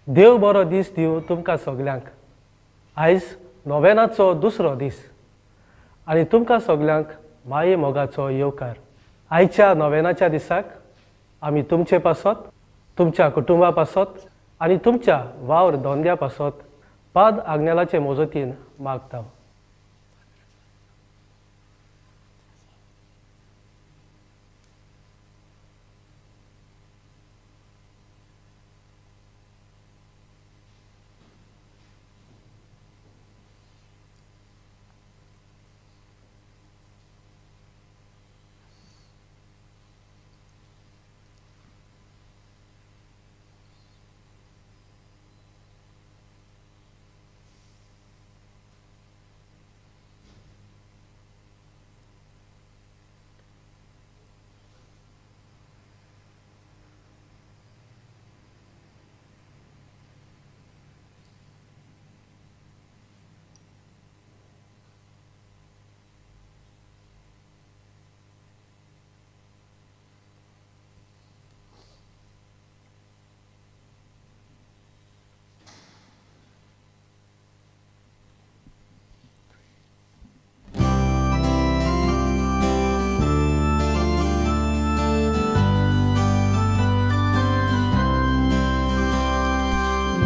देव बरो दीस दिवं तुमकां सगल्यांक. आयज नोवेनाचो दुसरो दीस आनी तुमकां सगल्यांक माये मोगाचो येवकार. आयच्या नोवेनाच्या दिसाक आमी तुमचे पासत, तुमच्या कुटुंबा पासत आनी तुमच्या वावर धोंद्या पासत पाद आग्नेलाचे मोजतीन मागता.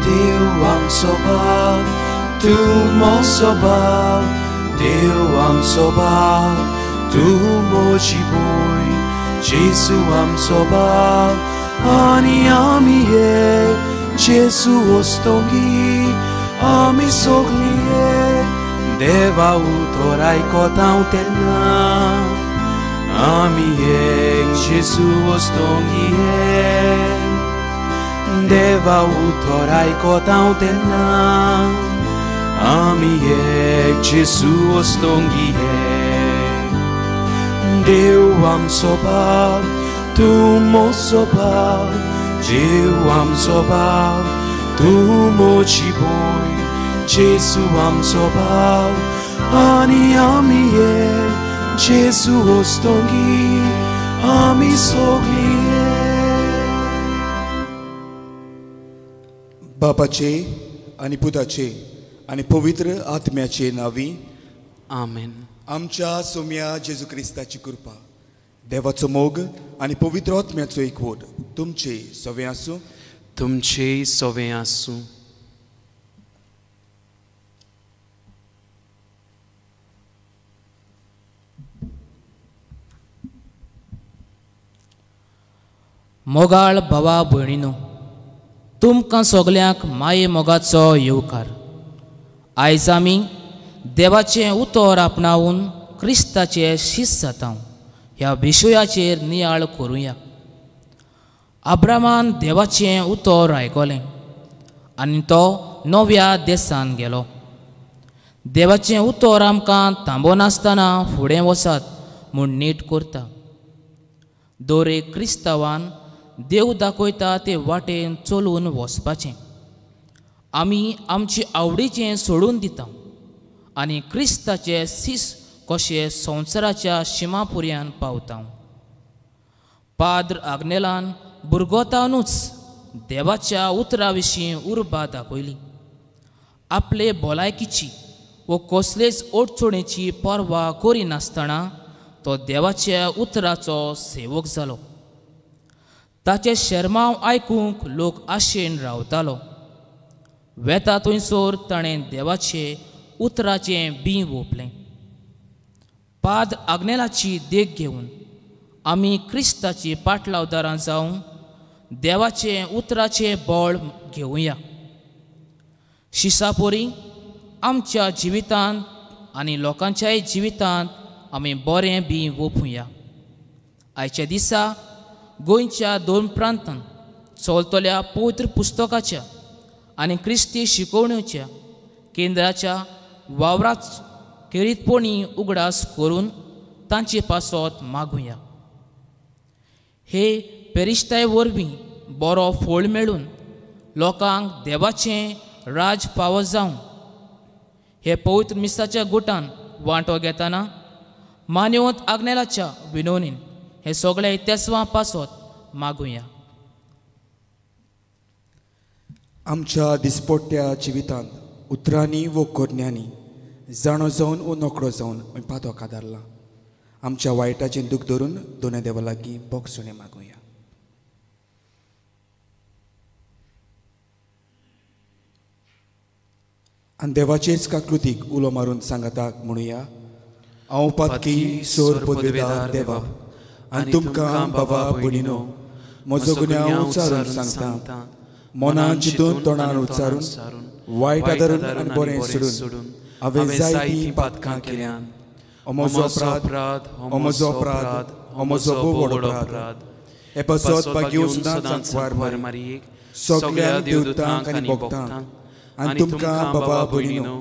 Deus am soba, tu mo soba, Deus am soba, tu mo chiboi, Jesus am soba, ani ami e, Jesus ostongi, ami sogli e, deva utorai kotau terna, ami e, Jesus ostongi e. Deva utorai kotau terna, ami ek Jesus ostongi ek. Deus am soba, tu mo soba, Deus am soba, tu mo chiboi, Jesus am soba, ani ami ek Jesus ostongi, ami sogli ek. बापाचे आणि पुताचे आणि पवित्र आत्म्याचे नावी आमेन. आमच्या सोम्या जेजू क्रिस्ताची कृपा, देवाचो मोग आणि पवित्र आत्म्याचो एकवट तुमचे सवे आसूं. तुमचे सवे आसूं. मोगाळ भावा भयणीनो, तुमकां सगल्यांक माये मोगाचो येवकार. आयज आमी देवाचें उतर आपणावून क्रिस्ताचे शिस जाता ह्या विशयाचेर नियाळ करुया. अब्रामान देवाचें उतर आयकलें आनी तो नव्या देसान गेलो. देवाचें उतर आमकां थांबोनासतना फुडें वचात म्हूण नीट करता. दर एक क्रिस्तावान देव दाखयता ते वाटेन चलून वचपाचें. आमी आमचे आवडीचें सोडून दिता आनी क्रिस्ताचे सीस कशें संवसाराच्या शिमापुर्यान पावता. पाद्र आग्नेलान भुरगोतानूच देवाच्या उतरा विशीं उर्बा दाखयली. आपले भलायकीची व कसलेच अडचणीची पर्वा करिनासतना तो देवाच्या उतराचो सेवक जालो. ताचे शर्माव आयकूंक लोक आशेन रावतालो. वेता थंयसर ताणें देवाचे उतराचें बी ओपलें. पाद आग्नेलाची देख घेवन आमी क्रिस्ताची पाटलावदारां जावन देवाचे उतराचें बळ घेवया. शिसापोरी आमच्या जिवितांत आनी लोकांच्याय जिवितांत आमी बरें बी ओपुया. आयच्या दिसा गोंयच्या 2 प्रांतांत चलतल्या पवित्र पुस्तकाच्या आनी क्रिस्ती शिकवणेच्या केंद्राच्या वावराच खेरीतपणी उगडास करून तांचे पासत मागुया. हे पेरिश्ताय वरवीं बरो फळ मेळून लोकांक देवाचें राज फावो जावन हे पवित्र मिसाच्या गुटान वांटो घेतना मान्यवंत आग्नेलाच्या विनोनीन हे सगळे इतिहासवा पासत मागुया. आमच्या दिसपट्ट्या जिवितांत उतरांनी वो कोरण्यांनी जाणो जावन वो नोकरो जावन आमी पातोक आदारला आमच्या वायटाचें दूख धरून दोनूय देवा लागीं बोगसणे मागुया. आनी देवाचेच काकृतीक उलो मारून सांगाताक म्हणुया. हांव पातकी सोर पदवेदार देवा आनी तुमकां बाबा भयणीनो म्हजो गुन्यांव उच्चारून सांगता. मनान चिंतून तोंडान उच्चारून वायट आदारून आनी बरें सोडून हांवें जायतीं पातकां केल्यान. हो म्हजो अपराध, हो म्हजो अपराध, हो म्हजो बोड अपराध. हे पसत बागीव सुद्दां सांकवार मारयेक सगळ्या देवतांक आनी भक्तांक आनी तुमकां बाबा भयणीनो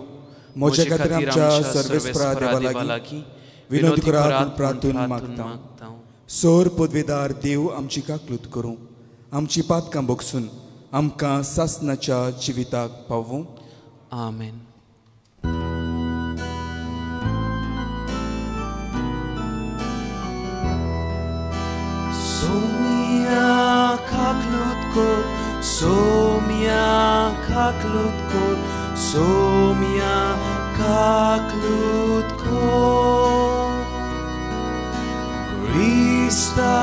म्हजे खातीर आमच्या सर्वेस्परा देवा लागीं विनोद करात म्हूण प्रार्थून मागता. सोर पदवेदार देव आमची काकलूत करूं, आमची पातकां बोगसून आमकां सासनाच्या जिविताक पावूं. आमेन. Somia kaklut kor, somia kaklut kor, somia kaklut kor. Krista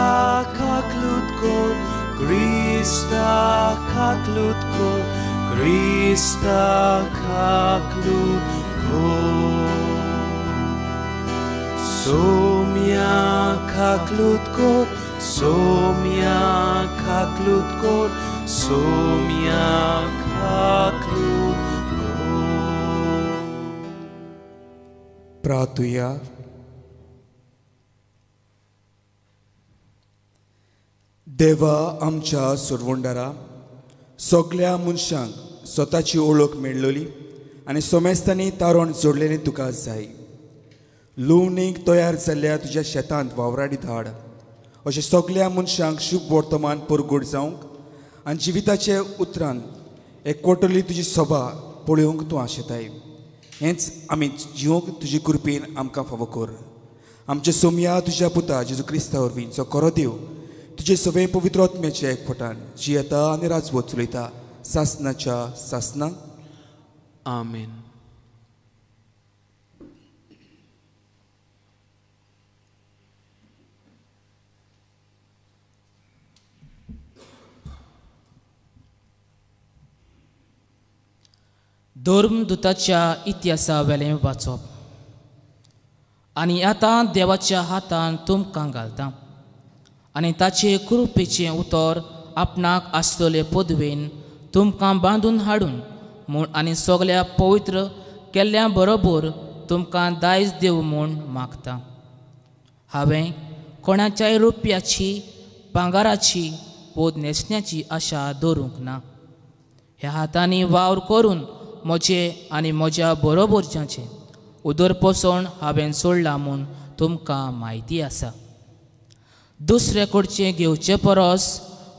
kaklut kor, Krista kaklut kor, Krista kaklut kor. Somia kaklut kor, somia kaklut kor, somia kaklut kor. प्रार्थुया. देवा आमच्या सोडवंडारा सगळ्या मनशांक स्वताची ओळख मेळ्ळली आनी सोमेस्तांनी तारोण जोडलेलें तुका जाय. लुवणीक तयार जाल्ल्या तुज्या शेतांत वावराडी धाड. अशें सगळ्या मनशांक शुभ वर्तमान परगोड जावंक आनी जिविताचे उतरान एकवटली तुजी सभा पळोवंक तूं आशेताय. हेंच आमी जिवंक तुजे कृपेन आमकां फावो कर. आमचे सोमया तुज्या पुता जेजू क्रिस्ता वरवीं जो खरो देव तुजे सगळे पवित्र आत्म्याच्या एकवटान जी येता आनी राजवट चलयता सासनाच्या सासनाक. आमेन. धर्मदुताच्या इतिहासा वेलें वाचप. आनी आतां देवाच्या हातान तुमकां घालता आनी ताचे कृपेचें उतर आपणाक आसलेले पदवेन तुमकां बांदून हाडून म्हूण आनी सगळ्या पवित्र केल्ल्या बरोबर तुमकां दायज देव म्हूण मागता. हांवें कोणाच्याय रुपयाची भांगाराची पोद न्हेसण्याची आशा दवरूंक ना. ह्या हातांनी वावर करून म्हजे आनी म्हज्या बरोबरच्याचें उदरपोसण हांवें सोडलां म्हूण तुमकां म्हायती आसा. दुसरे कडचें घेवचे परस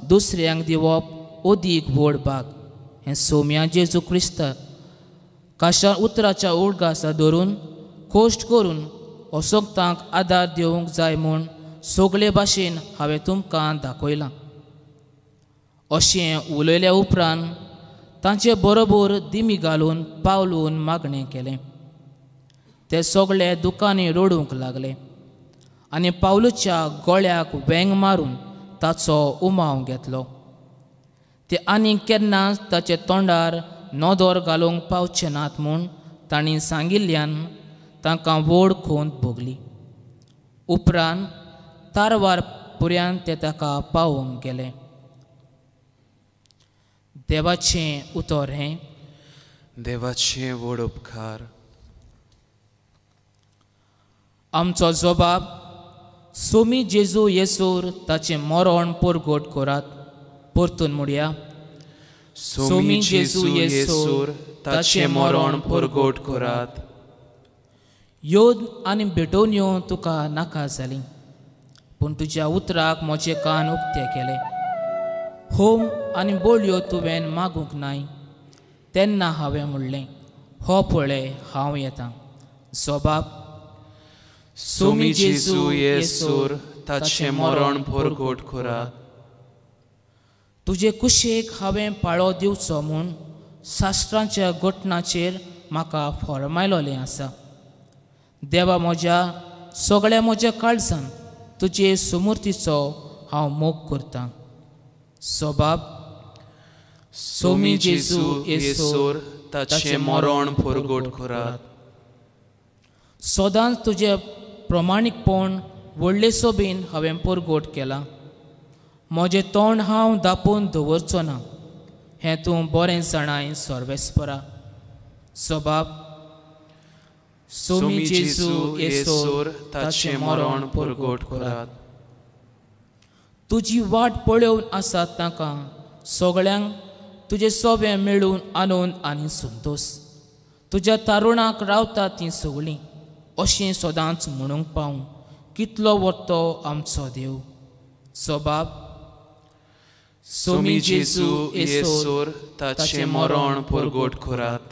दुसऱ्यांक दिवप अदीक व्हड भाग हें सोम्या जेजू क्रिस्त काशा उतराच्या उडगासा धरून कोश्ट करून असोक्तांक आदार दिवंक जाय म्हूण सगळे भाशेन हांवें तुमकां दाखयलां. अशें उलयल्या उपरांत तांचे बरोबर दिमी घालून पावलून मागणें केलें. ते सगळे दुकानी रडूंक लागले आनी पावलूच्या गळ्याक वेंग मारून ताचो उमाव घेतलो. ते आनीक केन्नाच ताचे तोंडार नोदोर घालूंक पावचे नात म्हूण तांणी सांगिल्ल्यान तांकां व्हड खोंत भोगली. उपरांत तारवार पर्यंत ते ताका पावोवंक गेले. देवाचें उतर हें. देवाचे व्हड उपकार. आमचो जबाब सोमी जेजू येसूर ताचें मरण परगट करात. परतून म्हणया सोमी जेजू येसूर ताचें मरण परगट करात. योद आनी भेटोवन येवं तुका नाका जाली पूण तुज्या उतराक म्हजे कान उक्ते केले. होम आनी बोळयो तुवें मागूंक नाय. तेन्ना हांवें म्हणलें हो पळय हांव येतां. जबाब सोमी जेजू येसूर ताचें मरण परगट करात. तुजे कुशेक हांवें पाळो दिवचो म्हूण शास्त्रांच्या घटनाचेर म्हाका फरमायलोलें आसा. देवा, म्हज्या काळजान तुजे सुमूर्तीचो हांव मोग करतां. सोबाब, सोमी जेजू येसोर ताचें मरण परगट करात. सदांच तुजे प्रमाणीकपण व्हडले सोबीन हांवें परगट केलां. म्हजें तोंड हांव दापून दवरचो ना हें तूं बरें जाणाय सर्वेस्परा. सोबाब, सोमी जेजू येसोर ताचें मरण परगट करात. तुजी वाट पळोवन आसात ताका सगळ्यांक तुजें सोबें मेळून आनंद आनी संतोश. तुज्या तारुणाक रावता तीं सगळीं अशें सदांच म्हणूंक पावूं कितलो व्हरतो आमचो देव. सोबाब, सोमी जेजू येसोर ताचें मरण परगट करात.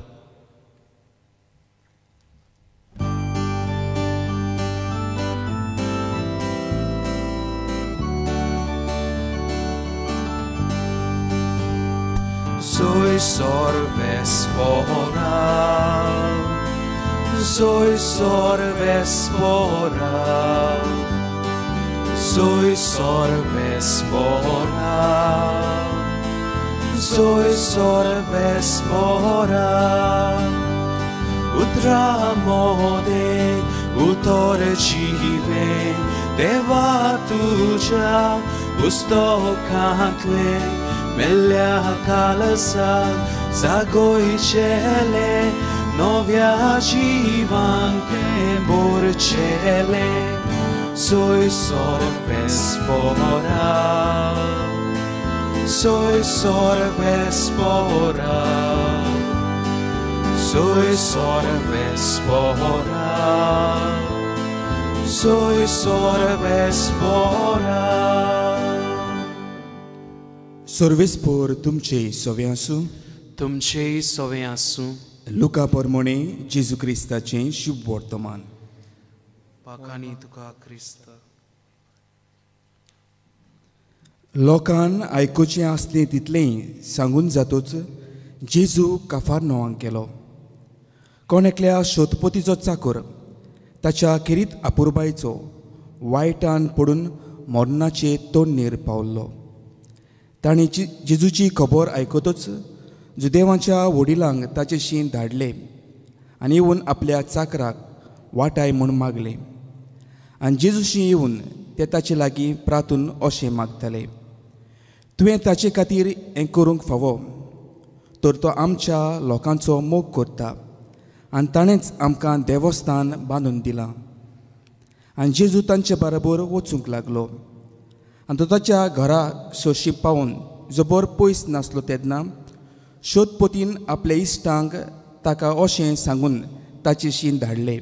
Soy sorvespora, soy sorvespora, soy sorvespora, soy sorvespora. Utramode utorcive deva tuja ustokantle Melia kalasa zagoicele novia givanche borcele. Soy sorvespora, soy sorvespora, soy sorvespora, soy sorvespora. सर्वेस्पोर तुमचे सोवे आसूं. तुमचेय सोवे आसूं. लुका परमणे जेजू क्रिस्ताचें शुभ वर्तमान. पाखानी तुका क्रिस्त. लोकांन आयकुचें आसलें तितलें सांगून जातूच जेजू कफारनौमाक गेलो. कोण एकल्या शोधपोतीचो चाकर ताच्या किरीत आपुरबायेचो वायटान पडून मरणाचे तोंडणेर पावल्लो. ताणें जेजूची खबर आयकतूच जुदेवांच्या वडिलांक ताचे शीं धाडलें आनी येवन आपल्या चाकराक वाटाय म्हूण मागलें. आनी जेजूशी येवन ते ताचे लागीं प्रार्थून अशें मागताले, तुवें ताचे खातीर हें करूंक फावो, तर तो आमच्या लोकांचो मोग करता आनी ताणेंच आमकां देवस्थान बांदून दिलां. आनी जेजू तांचे बरोबर वचूंक लागलो. आनी तो ताच्या घरा सोशी पावून जबर पयस नासलो तेन्ना शोधपोतीन आपल्या इश्टांक ताका अशें सांगून ताचे शीं धाडलें,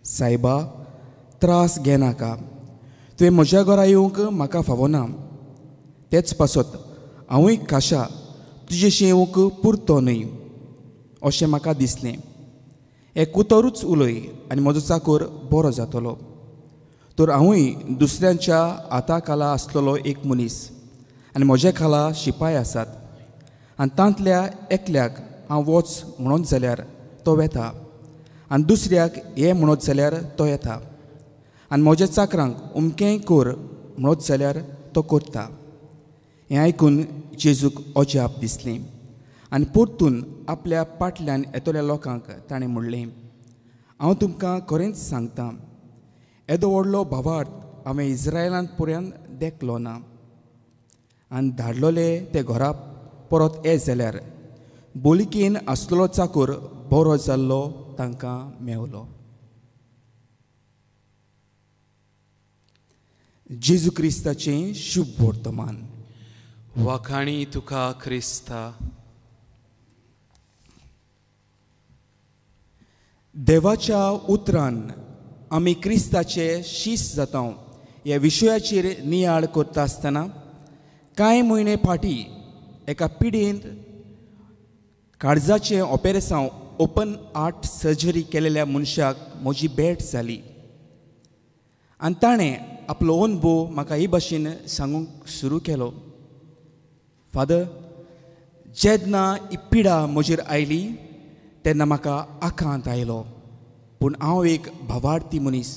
सायबा, त्रास घेनाका, तुवें म्हज्या घरा येवंक म्हाका फावो ना. तेच पासत हांवूय खाशा तुजे शीं येवंक पुरतो न्हय अशें म्हाका दिसलें. एक उतरूच उलय आनी म्हजो चाकर बरो जातलो. तर हांवूय दुसऱ्यांच्या हाता खाला आसलेलो एक मनीस आनी म्हज्या खाला शिपाय आसात. आनी तांतल्या एकल्याक हांव वच म्हणत जाल्यार तो वेता आनी दुसऱ्याक ये म्हणत जाल्यार तो येता आनी म्हज्या चाकरांक उमकें कर म्हणत जाल्यार तो करता. हें आयकून जेजूक अजाप दिसलें आनी परतून आपल्या फाटल्यान येतल्या लोकांक ताणें म्हणलें, हांव तुमकां खरेंच सांगतां, येदो व्हडलो भावार्थ हांवें इस्रायलांत पर्यंत देखलो ना. आनी धाडलोले ते घरा परत ये जाल्यार बोलिकेन आसलेलो चाकर बरो जाल्लो तांकां मेवलो. जेजू क्रिस्ताचें शुभ वर्तमान. वाखाणी तुका क्रिस्ता. देवाच्या उतरान आमी क्रिस्ताचे शीस जाता ह्या विशयाचेर नियाळ करता आसतना कांय म्हयने फाटीं एका पिडींत काळजाचें ऑपेरेसांव ओपन हार्ट सर्जरी केलेल्या मनशाक म्हजी भेट जाली आनी ताणें आपलो अनुभव म्हाका हे भाशेन सांगूंक सुरू केलो. फादर, जेन्ना ही पिडा म्हजेर आयली तेन्ना म्हाका आकांत आयलो. पूण हांव एक भावार्थी मनीस.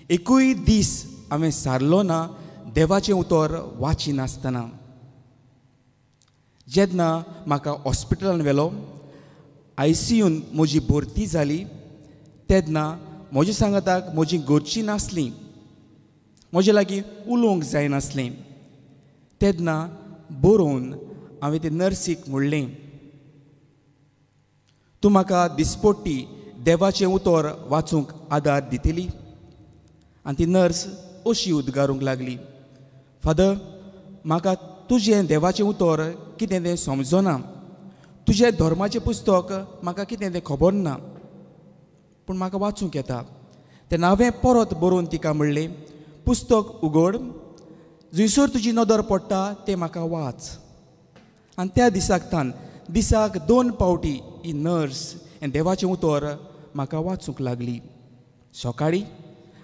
एकूय दीस हांवें सारलो ना देवाचें उतर वाचिनासतना. जेन्ना म्हाका हॉस्पिटलान व्हेलो, ICUन म्हजी भरती जाली, तेन्ना म्हज्या सांगाताक म्हजी घरचीं नासलीं, म्हजे लागीं उलोवंक जायनासलें. तेन्ना बरोवन हांवें ते नर्सीक म्हणलें, तूं म्हाका दिसपट्टी देवाचें उतर वाचूंक आदार दितली. आनी ती नर्स अशी उद्गारूंक लागली, फादर, म्हाका तुजें देवाचें उतर कितें तें समजना. तुजें धर्माचें पुस्तक म्हाका कितें तें खबर ना, पूण म्हाका वाचूंक येता. तेन्ना हांवें परत बरोवन तिका म्हणलें, पुस्तक उगड, जंयसर तुजी नदर पडटा तें म्हाका वाच. आनी त्या दिसाक 2 पावटी ही नर्स हें देवाचें उतर म्हाका वाचूंक लागली. सकाळीं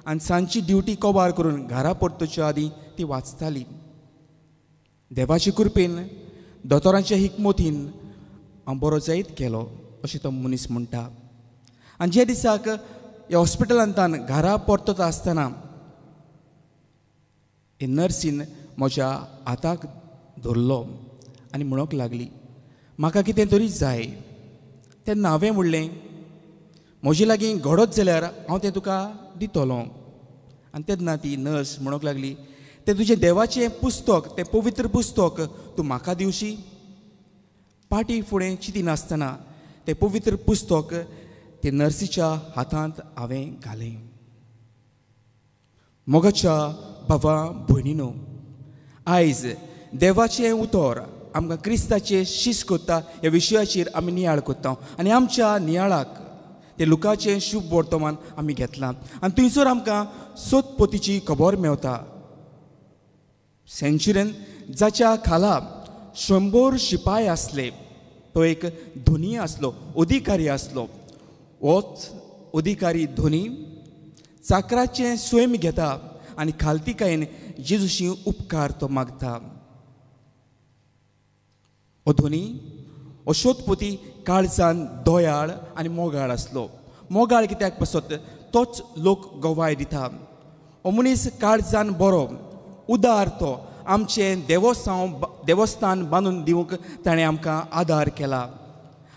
आनी सांजची ड्युटी कवर करून घरा परतुच्या आदीं ती वाचताली. देवाचे कृपेन, दोतोरांच्या हिकमतीन हांव बरो जायत गेलो अशें तो मनीस म्हणटा. आनी जे दिसाक ह्या हॉस्पिटलांतल्यान घरा परतता आसतना हे नर्सीन म्हज्या हाताक धरलो आनी म्हणूंक लागली, म्हाका कितें तरी जाय. तेन्ना हांवें म्हणलें, म्हजे लागीं घडत जाल्यार हांव तें तुका दितलो. आनी तेन्ना ती नर्स म्हणूंक लागली, तें तुजें देवाचें पुस्तक, तें पवित्र पुस्तक तूं म्हाका दिवशी. पाटी फुडें चिंतिनासतना तें पवित्र पुस्तक ते नर्सीच्या हातांत हांवें घालें. मोगाच्या भावा भयणीनो, आयज देवाचें उतर आमकां क्रिस्ताचें शीश कोत्ता ह्या विशयाचेर आमी नियाळ कोत्ता. आनी आमच्या नियाळाक तें लुकाचें शुभ वर्तमान आमी घेतलां. आनी थंयसर आमकां सोदपोतीची खबर मेवता. सेंच्युरीन जाच्या खाला 100 शिपाय आसले, तो एक धोनी आसलो, अधिकारी आसलो. होच अधिकारी धोनी चाकराचें स्वयं घेता आनी खालतीकायेन जेजूशी उपकार तो मागता. हो धोनी, हो सोदपोती काळजान दोयाळ आनी मोगाळ आसलो. मोगाळ कित्याक पासत तोच लोक गोवाय दिता. हो मनीस काळजान बरो, उदार तो. आमचें देवस्थान बांदून दिवंक ताणें आमकां आदार केला.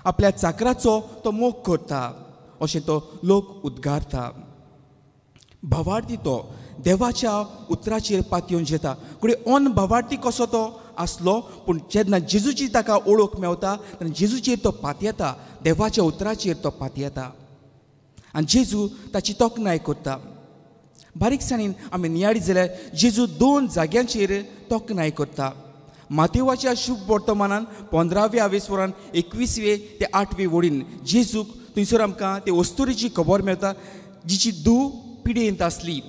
आपल्या चाकराचो तो मोग करता अशें तो लोक उद्गारता. भावार्थी तो देवाच्या उतराचेर पातयेवन जेता. फुडें ओन भावार्थी कसो तो आसलो, पूण जेन्ना जेजूची ताका ओळख मेवता तेन्ना जेजूचेर तो पातयेता, देवाच्या उतराचेर तो पातयेता. आनी जेजू ताची तोखणाय करता. बारीकसाणेन आमी नियाळी जाल्यार जेजू 2 जाग्यांचेर तोखणाय करता. मातेवाच्या शुभ वर्तमानान 15व्या आवेस्वरान 21वे ते 8वे वडीन जेजूक थंयसर आमकां ते वस्तुरीची खबर मेळटा जिची धूव पिडेंत आसली.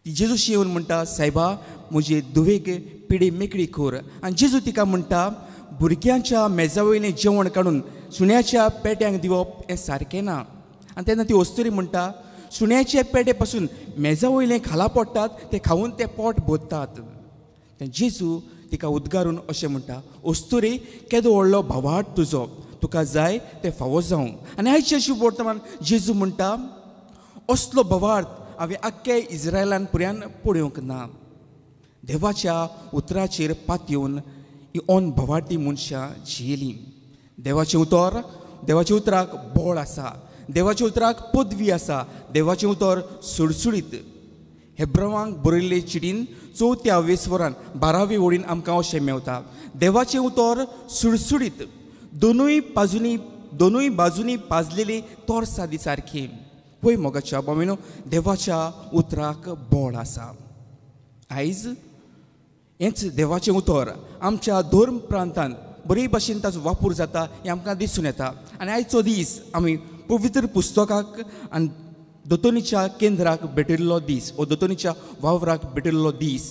ती जेजूशी येवन म्हणटा, सायबा, म्हजे धुवेक पिडे मेकळी कर. आनी जेजू तिका म्हणटा, भुरग्यांच्या मेजा वयलें जेवण काडून सुण्याच्या पेट्यांक दिवप हें सारकें ना. आनी तेन्ना ती वस्तुरी म्हणटा, सुण्याचे पेटे पासून मेजा वयलें खाला पडटात ते खावन ते पोट भरतात. जेजू तिका उद्गारून अशें म्हणटा, ओस्तुरे, केदो व्हडलो भावार्थ तुजो, तुका जाय ते फावो जावं. आनी आयचे शुभ वर्तमान जेजू म्हणटा, असलो भावार्थ हांवें आख्ख्या इस्रायलान पुर्यान पळोवंक ना. देवाच्या उतराचेर पातयेवन ही ओन भावार्थी मनशां जियेलीं. देवाच्या उतराक बोळ आसा, देवाच्या उतराक पदवी आसा. देवाचें उतर सुडसुडीत. हेब्रावांक बरयल्ले चिडीन 4व्या आवेस्वरान 12वे वडीन आमकां अशें मेवता, देवाचें उतर सुडसुडीत, दोनूय बाजूनी पाजलेली तोरसादी सारकी. पळय मोगाच्या भावांनो, देवाच्या उतराक बोळ आसा. आयज हेंच देवाचें उतर आमच्या धर्म प्रांतांत बरे भाशेन ताचो वापर जाता हें आमकां दिसून येता. आनी आयचो दीस आमी पवित्र पुस्तकाक आनी दोतोनीच्या केंद्राक भेटिल्लो दीस, वो दोतोनीच्या वावराक भेटिल्लो दीस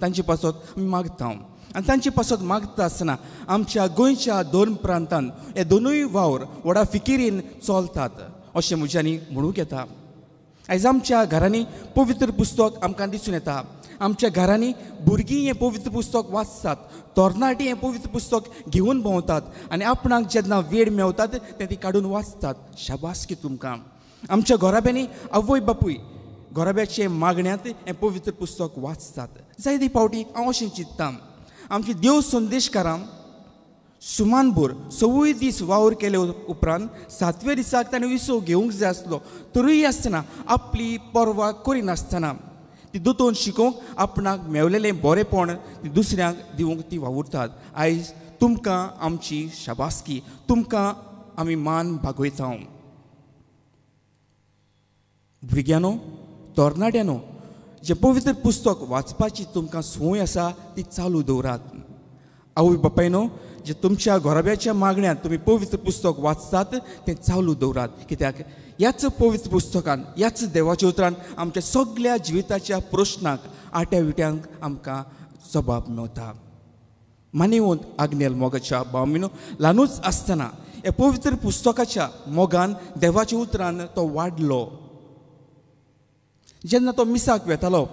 तांचे पासत आमी मागता. आनी तांचे पासत मागता आसतना आमच्या गोंयच्या 2 प्रांतांत हे दोनूय वावर व्हडा फिकिरीन चलतात अशें म्हज्यांनी म्हणूंक येता. आयज आमच्या घरांनी पवित्र पुस्तक आमकां दिसून येता. आमच्या घरांनी भुरगीं हें पवित्र पुस्तक वाचतात, तरणाटी हें पवित्र पुस्तक घेवन भोंवतात आनी आपणाक जेन्ना वेळ मेवतात तें ती काडून वाचतात. शाबासकी तुमकां. आमच्या घोराब्यांनी आवय बापूय घोराब्याचे मागण्यांत हें पवित्र पुस्तक वाचतात. जायते फावटी हांव अशें चिंत्तां, आमची देव संदेशकारां सुमानभर 6 दीस वावर केले उपरांत 7व्या दिसाक ताणें विसव घेवंक जाय आसलो, तरूय आसतना आपली पर्वा करिनासतना ती दोतोन शिकोवंक आपणाक मेवलेलें बरेंपण ती दुसऱ्यांक दिवंक ती वावुरतात. आयज तुमकां आमची शाबासकी, तुमकां आमी मान भागयता. भुरग्यांनो, तरणाट्यांनो, जें पवित्र पुस्तक वाचपाची तुमकां संवय आसा ती चालू दवरात. आवय बापायनो, जे तुमच्या घोराब्याच्या मागण्यांत तुमी पवित्र पुस्तक वाचतात तें चालू दवरात. कित्याक ह्याच पवित्र पुस्तकान, ह्याच देवाच्या उतरान आमच्या सगळ्या जिविताच्या प्रश्नाक आट्या विट्यांक आमकां जबाब मेवता. मानिवंत आग्नेल मोगाच्या भावमिनो, ल्हानूच आसतना हे पवित्र पुस्तकाच्या मोगान देवाच्या उतरान तो वाडलो. जेन्ना तो मिसाक वेतालो,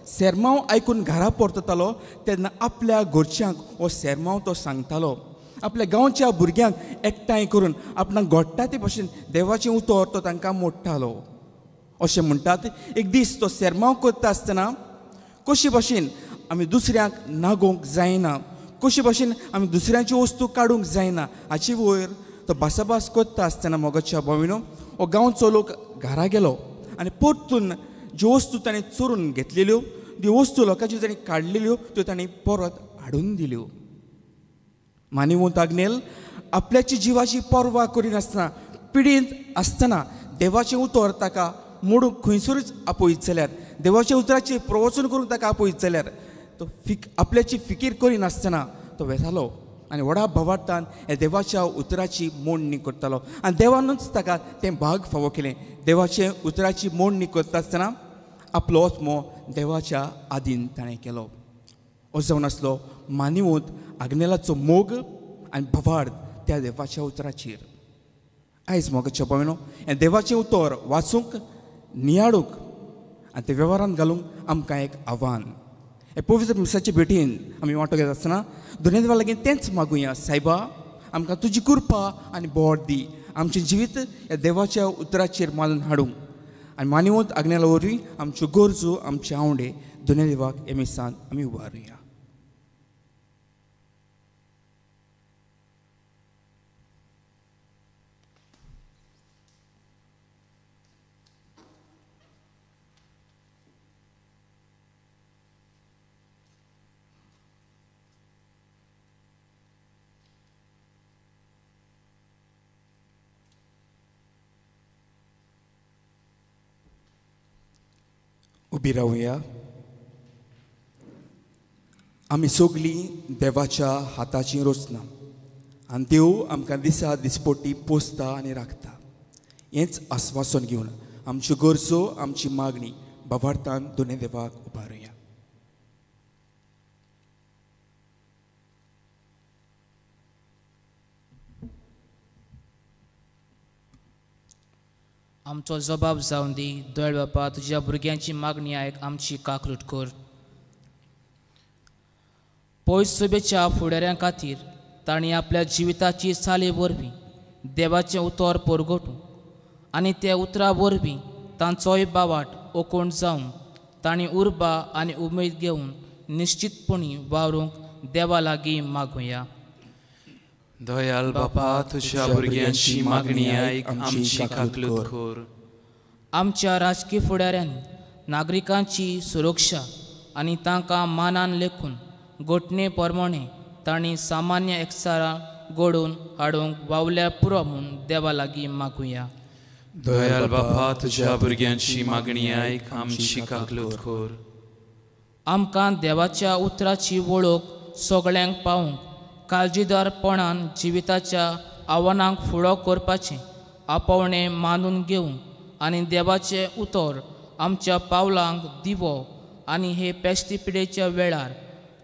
सेरमांव आयकून घरा परततालो तेन्ना आपल्या घरच्यांक हो सेरमांव तो सांगतालो. आपल्या गांवच्या भुरग्यांक एकठांय करून आपणाक घोडटा ते भशेन देवाचें उतर तो तांकां मोडटालो. अशें म्हणटात, एक दीस तो सेरमांव करता आसतना कशे भशेन आमी दुसऱ्यांक नागोवंक जायना, कशे भशेन आमी दुसऱ्यांच्यो वस्तू काडूंक जायना हाचे वयर तो भासाभास करता आसतना मोगाच्या भाविनो हो गांवचो लोक घरा गेलो आनी परतून ज्यो वस्तू ताणें चोरून घेतलेल्यो, ज्यो वस्तू लोकांच्यो ताणें काडलेल्यो त्यो ताणें परत हाडून दिल्यो. मानिवंत आग्नेल, आपल्याची जिवाची पर्वा करिनासतना पिडींत आसतना देवाचें उतर ताका मोडूंक खंयसरूच आपयत जाल्यार, देवाच्या उतराचें प्रवचन करूंक ताका आपयत जाल्यार तो आपल्याची फिकीर करिनासतना तो वेतालो आनी व्हडा भावार्थान हे देवाच्या उतराची मोडणी करतालो. आनी देवानूच ताका तें भाग फावो केलें. देवाचे उतराची मोडणी करता आसतना आपलो आत्मो देवाच्या आदीन ताणें केलो. हो जावन आसलो मानिवंत आग्नेलाचो मोग आनी भवार्थ त्या देवाच्या उतराचेर. आयज मोगाच्या भावनो, हें देवाचें उतर वाचूंक, नियाडूंक आनी ते वेव्हारांत घालूंक आमकां एक आव्हान. हे पवित्र मिसाचे भेटीन आमी वांटो घेता आसतना दोनूय देवा लागीं तेंच मागुया, सायबा आमकां तुजी कृपा आनी बोड दी आमचें जिवीत ह्या देवाच्या उतराचेर मारून हाडूंक. आनी मानिवंत आग्नेला वरवीं आमच्यो गरजो, आमचे आवडे दोनूय देवाक हे मिसान आमी उबारुया. उबी रावया. आमी सगळीं देवाच्या हाताचीं रचना आनी देव आमकां दिसा दिसपट्टी पोसता आनी राखता. हेंच आस्वासन घेवन आमच्यो गरजो, आमची मागणी भावार्थान दोनूय देवाक उबारुया. आमचो जबाब जावन दी. दयाळ बापा, तुज्या भुरग्यांची मागणी आयक, आमची काकलूट कर. पयस सभेच्या फुडाऱ्यां खातीर तांणी आपल्या जिविताची चाली वरवीं देवाचें उतर परगटूंक आनी त्या उतरा वरवीं तांचोय बावाट ओकोण जावन तांणी उर्बा आनी उमेद घेवन निश्चितपणी वावरूंक देवा लागीं मागुया. दयाल बापा, तुज्या भुरग्यांची मागणी आयक, आमची काकलूट कर. आमच्या राजकीय फुडाऱ्यांनी नागरिकांची सुरक्षा आनी तांकां मानान लेखून घटने प्रमाणे तांणी सामान्य एकचारां घडोवन हाडूंक वावल्या पुरो म्हूण देवा लागीं मागुया. दयाल बापा, तुज्या भुरग्यांची मागणी आयक, आमची काकलूट कर. आमकां देवाच्या उतराची वळख सगळ्यांक पावूंक काळजीदारपणान जिविताच्या आव्हानांक फुडो करपाचें आपोवणें मानून घेवंक आनी देवाचें उतर आमच्या पावलांक दिवो आनी हे पेस्ती पिडेच्या वेळार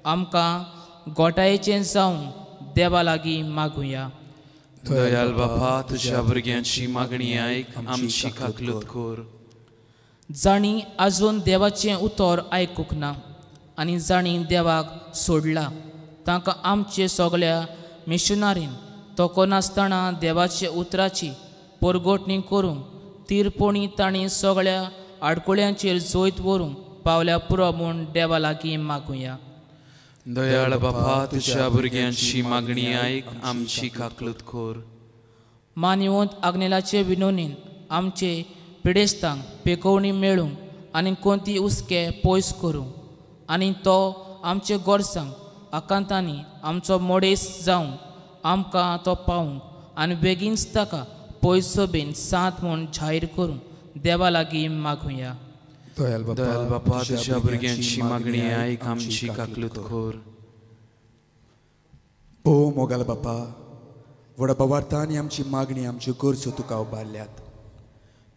आमकां गोठायेचें जावन देवा लागीं मागुया. दयाल बापा, तुज्या भुरग्यांची मागणी आयक, आमची काकलूट कर. जाणी आजून देवाचें उतर आयकूंक ना आनी जाणी देवाक सोडला. तांकां आमचे सगळ्या मिशनरीन तोकोनासतना देवाचे उतराची परगोटणी करूंक तिरपोणी तांणी सगळ्या आडकुळ्यांचेर जोयत व्हरूंक पावल्या पुरो म्हूण देवा लागीं मागुया. दयाळ बापा, तुझ्या भुरग्यांची मागणी आयक, आमची काकलूत कोर. मानिवंत आग्नेलाचे विनोनीन आमचे पिडेस्तांक पेकोवणी मेळूंक आनी कोणती उस्के पयस करूंक आनी तो आमचे गोरसांक आकांतांनी आमचो मोडेस जावन आमकां तो पावूंक आनी बेगीनच ताका पयस सोबीन सांत म्हूण जाहीर करूंक देवा लागीं मागुया. दयाल बापा, तुझ्या भुरग्यांची मागणी आयक, आमची काकलूत कोर. पो मोगाल बापा, व्हडा पवार्थांनी आमची मागणी आमच्यो गरजो तुका उबारल्यात.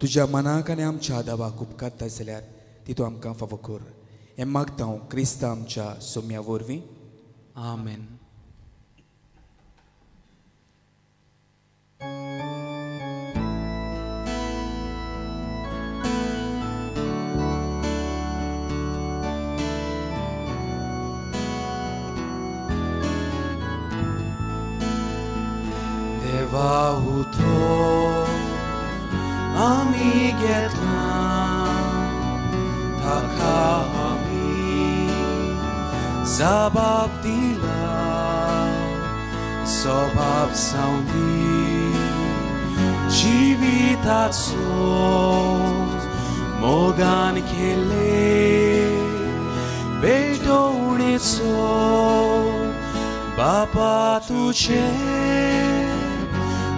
तुज्या मनाक आनी आमच्या आदावाक उपकारता जाल्यार ती तूं आमकां फावो कर. हें मागता हांव क्रिस्त आमच्या सोम्या वरवीं. आमेन. देवा उठो आमी घेतला, ताका आमी जबाब दिला. स्वभाव सावनी जिविताचो मोगान केले बेटोवणेचो बापा तुझे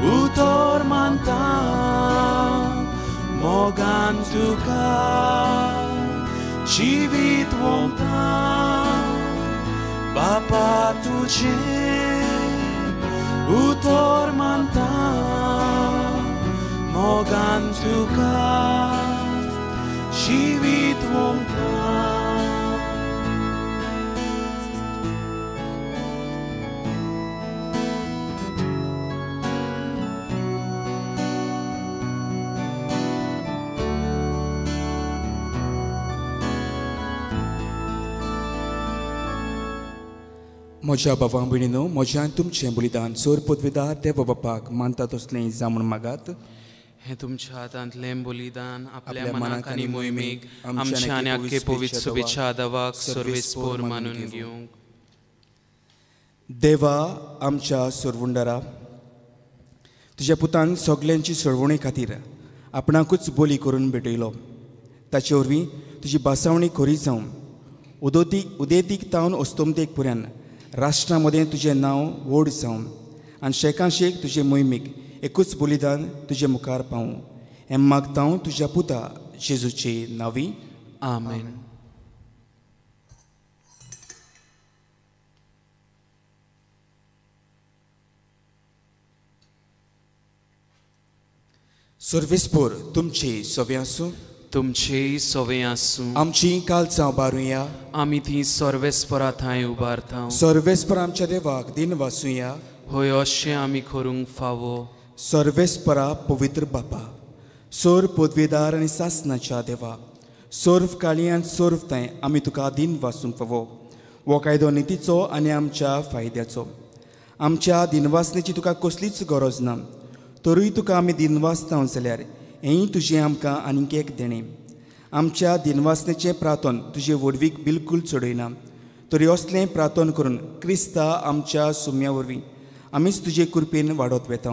उतर मानता. मोगान तुका जिवीत वोंगता बापा तुझे उतर मानता. मोगान तुका जिवीत वोंगता. म्हज्या भावां भयणीनो, म्हज्यान तुमचें बलिदान चोर पदवीदार देव बापाक मानता तसलें जावून मागात. हे तुमच्या हातांतलें बलिदान आपल्या मनाक आनी मोहिमेक आमच्या आनी आख्खे पवित्र सभेच्या आदावाक सर्वेस्पोर मानून घेवंक. देवा आमच्या सोरवुंडारा, तुज्या पुतान सगल्यांची सोडवणे खातीर आपणाकूच बोली करून भेटयलो. ताचे वरवीं तुजी बासावणी खरी जावन उदेतीक तावन अस्तोमतेक पर्यंत राष्ट्रां मदें तुजें नांव व्हड जावन आनी शेकाशेक तुजे मोहिमेक एकूच बलिदान तुजे मुखार पावूं. हें मागता हांव तुज्या पुता जेजूचे नांवी. आमेन. सर्वेस्पोर तुमचे सवे आसूं. तुमचेय सवे आसूं. आमची कालचां उबारुया. आमी ती सर्वेस्परा थंय उबारता. सर्वेस्पर आमच्या देवाक दिन वाचुया. होय, अशें आमी करूंक फावो. सर्वेस्परा पवित्र बापा, सोर पदवीदार आनी सासनाच्या देवा, सोर्व काळी आनी सोर्व थंय आमी तुका दिन वाचूंक फावो. हो कायदो नितीचो आनी आमच्या फायद्याचो. आमच्या दिनवासनेची तुका कसलीच गरज ना, तरूय तुका आमी दिन वाचता जाल्यार हेंय तुजें आमकां आनीक एक देणें. आमच्या दिनवासनेचें प्रार्थन तुजे वडवीक बिलकूल चडयना, तरी असलें प्रार्थन करून क्रिस्ता आमच्या सुम्या वरवीं आमीच तुजे कृपेन वाडत वेता.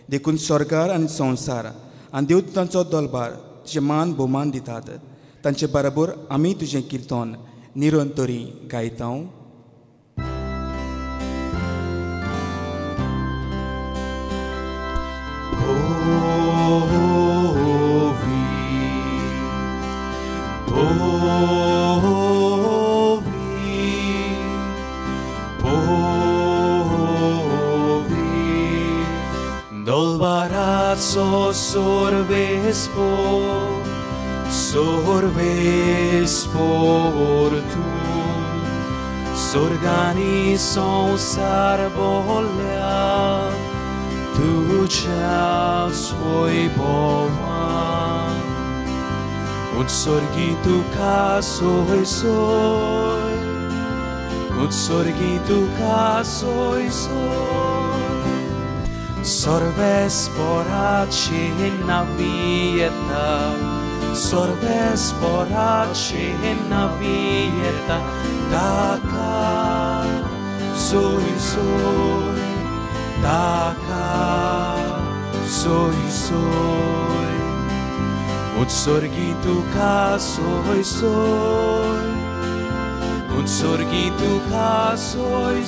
देखून स्वर्गार आनी संवसार आनी देवतांचो दलबार तुजें मान भोवमान दितात. तांचे बरोबर आमी तुजें किर्तन निरंतरी गायता. Dolbarazo sorvespor tu, sorgani संसार बोल्या तुझ्या स्वयंभोवान उत्सर्गी तुका सोय सोय उत्सर्गी तुका सोयसोय Sorvesporace navieta, sorvesporace navieta, taka soy, taka soy. Utsorgituka soy, utsorgituka soy.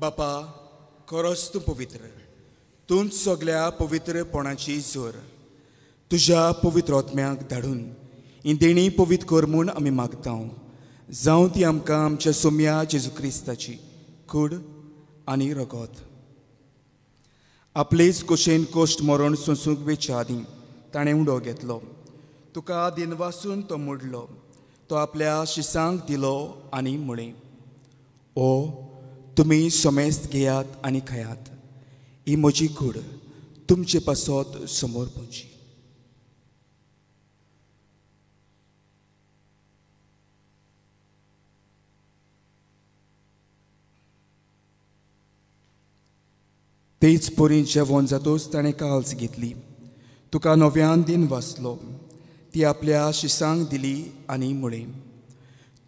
बापा खरोच तूं पवित्र तूंच सगळ्या पवित्रपणाची जोर तुज्या पवित्र आत्म्याक धाडून ही देणी पवित्र कर म्हूण आमी मागता जावं ती आमकां आमच्या सोम्या जेजू क्रिस्ताची कूड आनी रगत आपलेच कुशेन कोश्ट मरण सोंसूंक वेच्या आदीं ताणें उडो घेतलो तुका दिनवासून तो मोडलो तो आपल्या शिसांक दिलो आनी म्हळें ओ तुमी समेस्त घेयात आनी खायात ही म्हजी कूड तुमचे पासत समोर पोवची तेच पोरीं जेवण जातोच ताणें काल्स घेतली तुका नव्यान दिन वाचलो ती आपल्या शिसांक दिली आनी म्हळें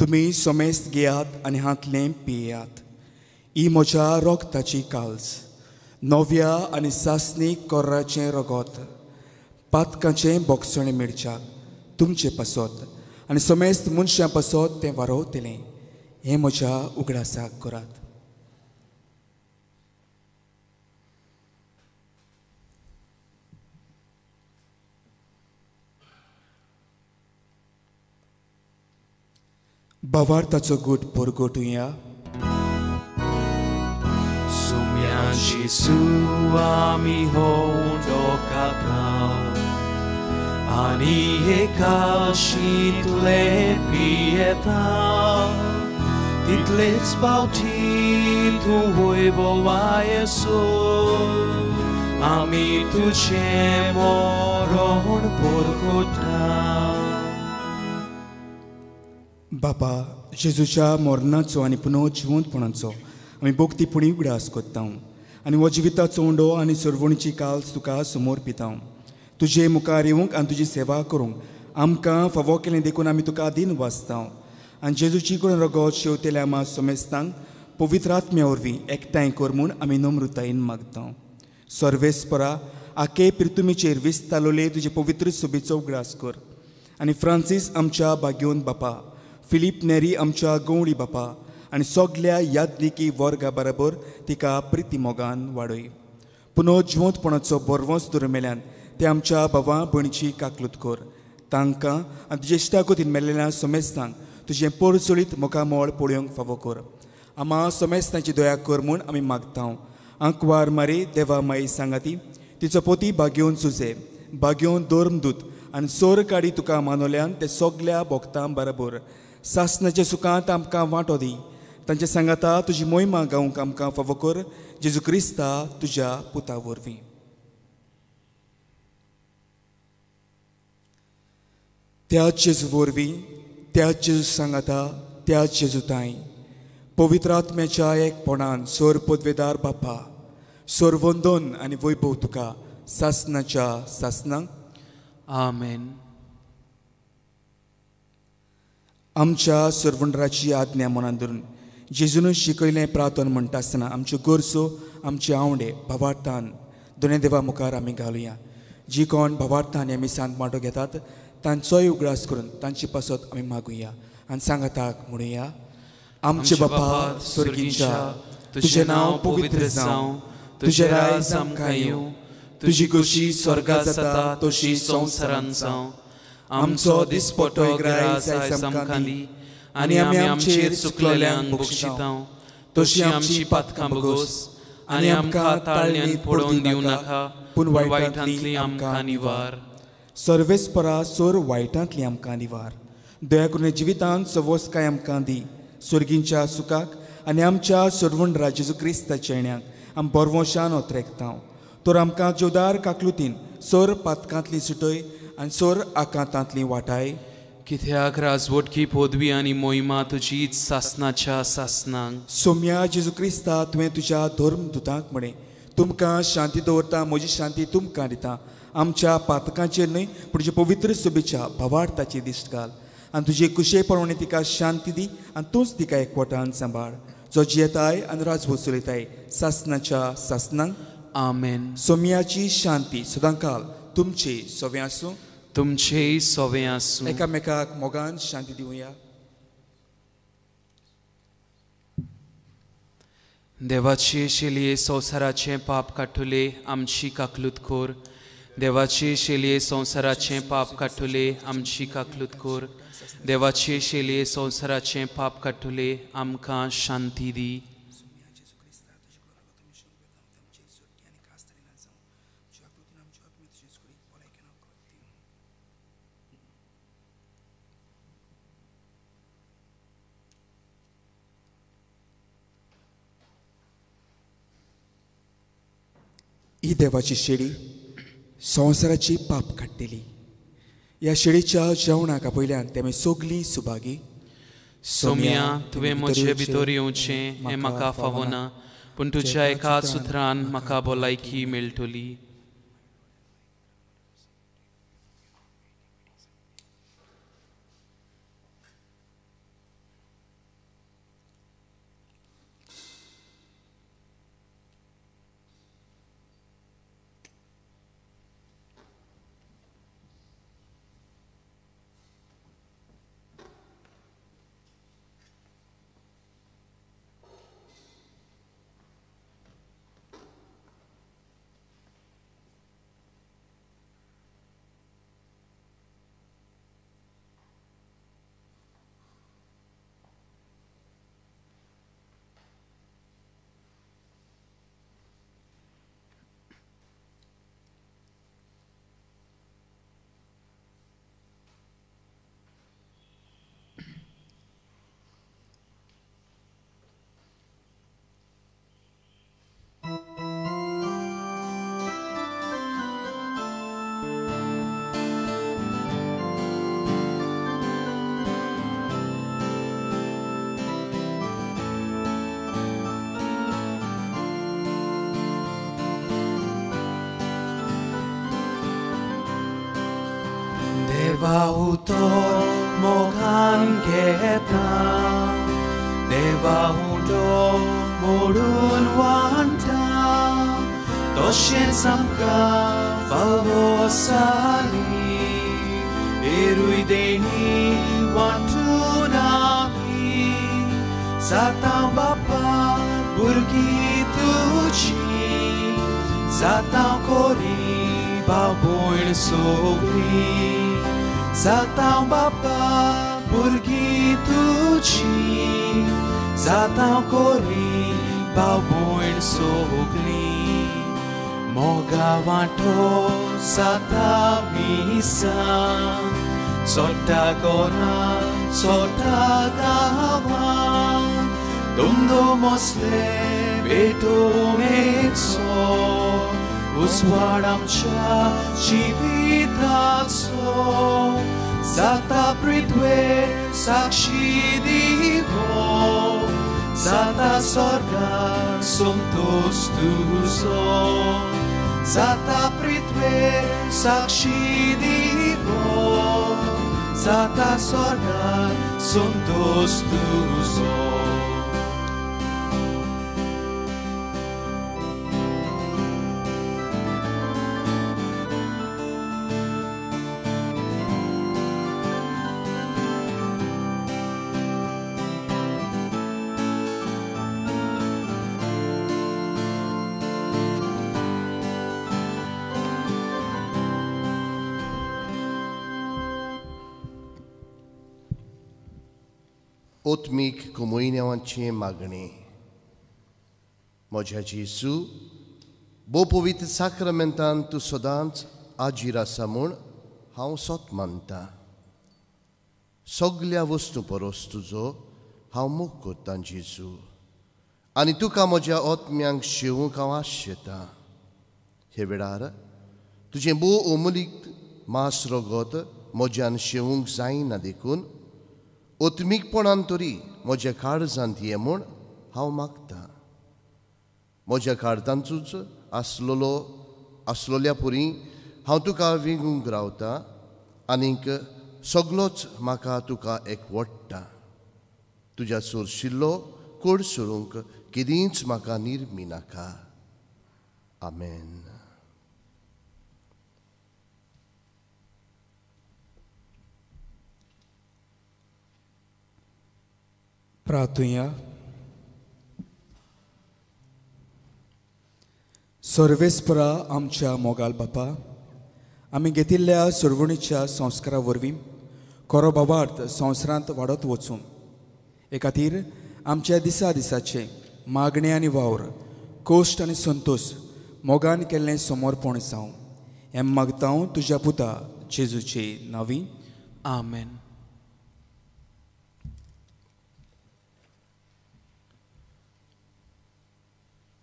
तुमी समेस्त घेयात आनी हातलें पियेयात ही म्हज्या रोगताची काल्स नव्या आनी सासणीक कोर्राचें रगत पातकाचें बोगसण मिरच्याक तुमचे पासत आनी समेस्त मनशां पासत तें वारोवतलें हें म्हज्या उगडासाक करात भावार्थाचो गूट परगोटुया Jesu ami hondo kakao ani hekashitle pieta titlets bauti tu hoibo vaieso ami tu chemoron porkota बापा जेजूच्या मरणाचो आनी पुनर्जिवंतपणाचो आमी भोगतीपणी उगडास कोत्ता आनी हो जिविताचो उंडो आनी सरवणीची काल्स तुका समोर पिता तुजे मुखार येवंक आनी तुजी सेवा करूंक आमकां फावो केलें देखून आमी तुका दिन वाचता आनी जेजूची करून रगत शेवतेल्या आमा समेस्तांक पवित्र आत्म्या वरवीं एकठांय कर म्हूण आमी नम्रतायेन मागता सर्वेस्परा आखे पिर्तुमीचेर विस्तालोले तुजे पवित्र सोबेचो उगडास कर आनी फ्रांसीस आमच्या भाग्योन बापा फिलीप नेरी आमच्या गवळी बापा आनी सगळ्या यादनिकी वर्गा बरोबर तिका प्रिती मोगान वाडय पुनर्जिवंतपणाचो बरवंस दरमेल्यान ते आमच्या भावां भयणीची काकलूत कर तांकां आनी तुजे इश्टाकोतीन मेल्लेल्या समेस्तांक तुजें परचळीत मोकामोळ पळोवंक फावो कर आमा समेस्तांची दया कर म्हूण आमी मागता आंकवार मारी देवा माई सांगाती तिचो पोती भाग्योन सुजे भाग्योन दोर्मदूत आनी सोर काडी तुका मानवल्यान ते सगळ्या भोगतां बरोबर सासणाच्या सुखांत आमकां वांटो दी तांच्या सांगाता तुजी मोहिमा गावंक आमकां फावो कर जेजू क्रिस्ता तुज्या पुता वरवीं त्याच जेजू वरवीं त्याच जेजू सांगाता त्याच जेजू ताई पवित्र आत्म्याच्या एकपणान सोर पदवेदार बापा सोर वंदन आनी वैभव तुका सासणाच्या सासनांक Amen. आमच्या सर्वंडराची आज्ञा मनान धरून जेजून शिकयलें प्रार्थना म्हणटा आसतना आमच्यो गरजो आमचे आवडे भावार्थान दोनूय देवा मुखार आमी घालुया जी कोण भावार्थान आमी सांत माटो घेतात तांचोय उगडास करून तांचे पासत आमी मागुया आनी सांगाताक म्हणुया आमचे बापा स्वर्गीच्या तुजें नांव पवित्र जावं तुजें राज आमकां येवं तुजी कुशी स्वर्गांत जाता तशी संवसारांत जावं आमचो दिसपटो ग्राय आयज आमकां दी आनी आमी आमचेर चुकलेल्यांक बक्षितां तशी आमची पातकां बगोस आनी आमकां ताळण्यांत पडोवन दिवं नाका पूण वायटांतली आमकां निवार सर्वेस्परा सोर वायटांतली आमकां निवार दया करून जिवितांत सवोसकाय आमकां दी स्वर्गींच्या सुखाक आनी आमच्या सर्वंडरा जेजू क्रिस्ताच्या येण्याक आमी बरवंशान ओतरेकता तर आमकां जोदार काकलुतीन सोर पातकांतली सुटय आनी सोर आकांतांतली वाटाय कित्याक राजवटकी पदवी आनी मोहिमा तुजीच सासनाच्या सासनांक सोम्या जेजू क्रिस्ता तुवें तुज्या धर्म दुतांक म्हणे तुमकां शांती दवरता म्हजी शांती तुमकां दिता आमच्या पातकांचेर न्हय पूण तुज्या पवित्र सोबेच्या भावार्थाची दिश्ट घाल आनी तुजे कुशे प्रमाणे तिका शांती दी आनी तूंच तिका एकवटान सांबाळ जो जियेताय आनी राजवट चलयताय सासनाच्या सासनांक आमेन. सोम्याची शांती सदांकाल तुमचे सोवे आसूं तुमचेय सोवे आसूं. एकामेकाक मोगान शांती दिवया. देवाचे शेलये संवसाराचे पाप काठुले आमची काकलूत कोर. देवाचे शेलये संवसाराचे पाप काठुले आमची काकलूत कोर. देवाचे शेलये संवसाराचे पाप काठुले आमकां शांती दी. ही देवाची शेळी संवसाराची पाप काडटली. ह्या शेळीच्या जेवणाक पयल्यान तेमी सोगलीं सुभागी. सोम्या तुवें म्हजे भितर येवचें हें म्हाका फावना पूण तुज्या एकाच उतरान म्हाका भलायकी मेळटली. Deva utor mogan geta, Deva utor morun wanta, Toshen samka favosali, Erui deni wantunami, Satang bapa burgi tuji, Satang kori baboin sogri. Zatão bapa burgi tuci, zatão cori balboin sogli, mogavanto sata misa, sota gora, sota gava, tundo mosle beto mexo. Uswaramcha Shivitakso Zata Pritwe Sakshi Divo Zata Sorga Sumtos Tuso Zata Pritwe Sakshi Divo Zata Sorga Sumtos Tuso. Otmik komunioanचे मागणे म्हज्या जेजू बो पवित्र साक्रमेंतान तूं सदांच आजीर आसा म्हूण हांव सोत मानतां. सगल्या वस्तू परस तुजो हांव मोग करतां जेजू आनी तुका म्हज्या आत्म्यांक शिवूंक हांव आशेतां. हे वेळार तुजें बो अमूलीक मास रगत म्हज्यान शेवूंक जायना देखून ओत्मीकपणान तरी म्हज्या काळजांत ये म्हूण हांव मागतां. म्हज्या काळजांतूच आसलोल्या पुरी हांव तुका विंगूंक रावतां आनीक सगलोच म्हाका तुका एकवडटा. तुज्या सोरशिल्लो कोड सोडूंक केदींच म्हाका निर्मी नाका. आमेन. प्रार्थुया. सर्वेस्परा आमच्या मोगाल बापा, आमी घेतिल्ल्या सोडवणीच्या संस्कारा वरवीं खरो भावार्थ संवसारांत वाडत वचून हे खातीर आमच्या दिसा दिसाचे मागणे आनी वावर कोश्ट आनी संतोश मोगान केल्लें समर्पण जावं हें मागता हांव तुज्या पुता जेजूचे नांवी. आमेन.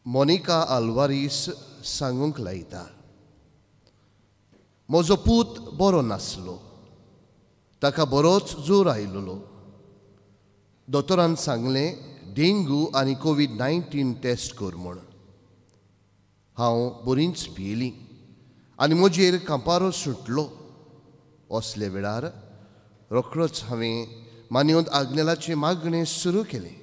मोनिका आल्वारीस सांगूंक लायता, म्हजो पूत बरो नासलो, ताका बरोच जोर आयिल्लो. दोतोरान सांगलें डेंगू आनी कोविड-19 टेस्ट कर म्हूण. हांव बरींच भियेलीं आनी म्हजेर कांपारो सुटलो. असले वेळार रोखडोच हांवें मानियोंत आग्नेलाचें मागणें सुरू केलें.